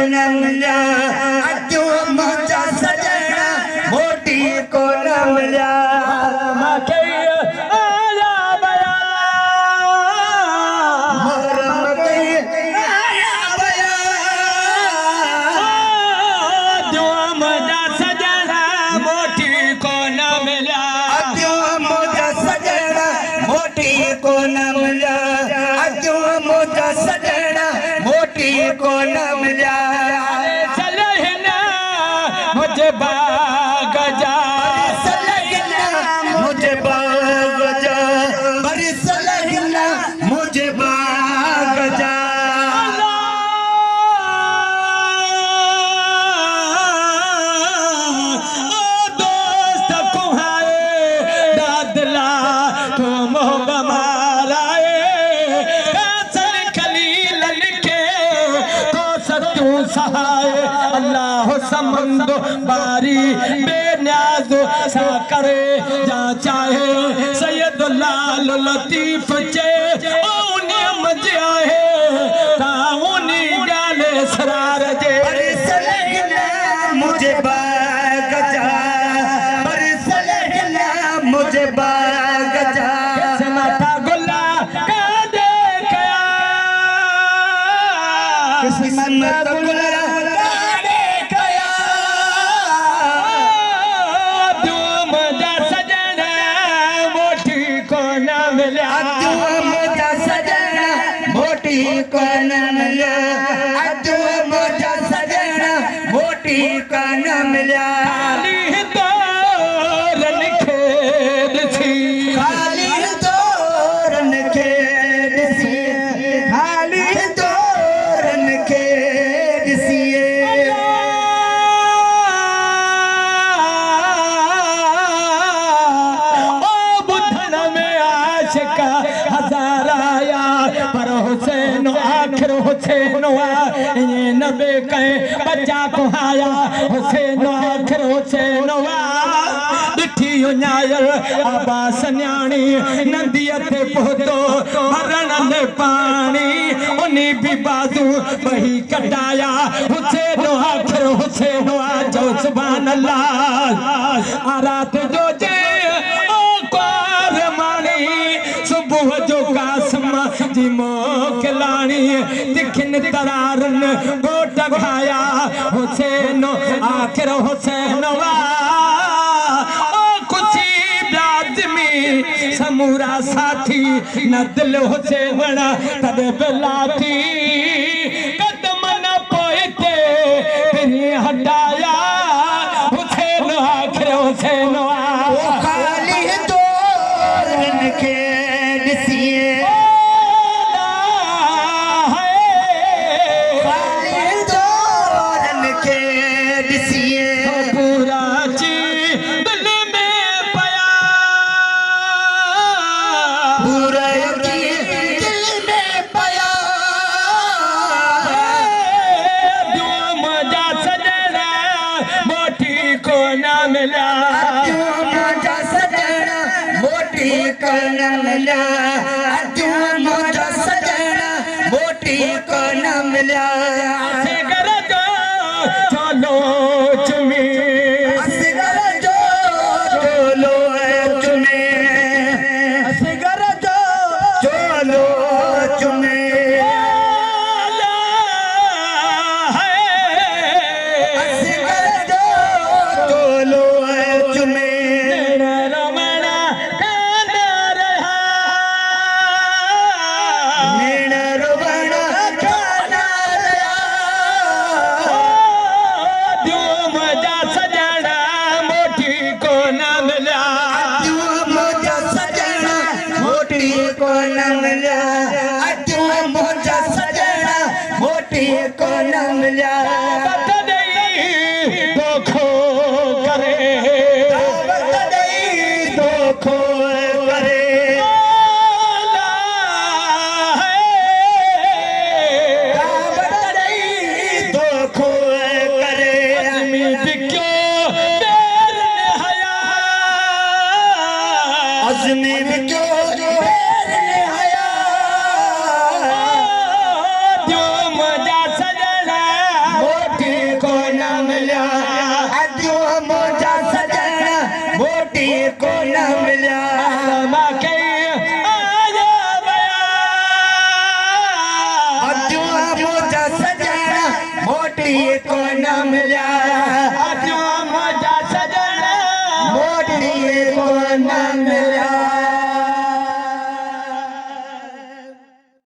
न मिलिया अजो मुंहिंजा सजना मोटी को न मिलिया को न मिलिया सलहना मुझे बाग जा सलहना मुझे बाग जा बड़ी सलहना मुझे बाग जा दोस्त कुहाए दादला तुम बमाराए सहाय अल्लाह समंद बारी बेनियाज सा करे जा चाहे सैयद लाल लतीफ चे ओने मजा है ताऊनी गाले सरार जे सलहना मुझे बाग जा बड़ी सलहना मुझे बाग जा सनाटा गुल्ला का देखया किस्मत गुल्ला को न मिलिया अजो मुंहिंजा सजना मोटी को न मिलिया खाली दोरन खे ॾिसी खाली दोरन खे ॾिसिए बुधन में आशिक हजार आया पर हुसैन आखिर हुसैन ये नबे कहे बच्चा को आया हुसैन आखिर हुसैन ॾिठी न्यायल आबास न्याणी नंदीअ ते पहुतो भरण में पानी उन्ही भी बाजू बही कटाया हुसैन आखिर हुसैन जो सुभान अल्लाह रात जो जे ओ क़्वार मानी सुबह जो कासम जी मोकलानी तिखिन तरारन गोट खाया हुसैन आखिर हुसैन समूरा साथी न दिल हुसैन तद बिलाती कदम न पोइते फिर हटाया हुसैन आखिर हुसैन खाली दोरन खे ॾिसिए खाली दोरन खे ॾिसिए पूरा ची दिल में पया पूरा दिल में पया मुंहिंजा सजना मोटी को न मिलिया मुंहिंजा सजना मोटी को न मिलिया अजो मुंहिंजा सजना मोटी को न मिलिया असगर जो चलो चुमी असगर जो चलो चुमे असगर जो चलो चुमे असगर जो चलो चुमे रमणा कांद रहा नैन रुबना काना रहा मुंहिंजा सजना मोटी को न मिलिया अजो मुंहिंजा सजना मोटी को न मिलिया अजो मुंहिंजा सजना मोटी को न मिलिया दावत ॾेई दोखो करे दावत ॾेई दोखो करे दावत ॾेई दोखो करे आदमी बिक्यो बेर हया अज़मी बिक्यो बेर हया मुंहिंजा सजना मोठी कोण मिल्या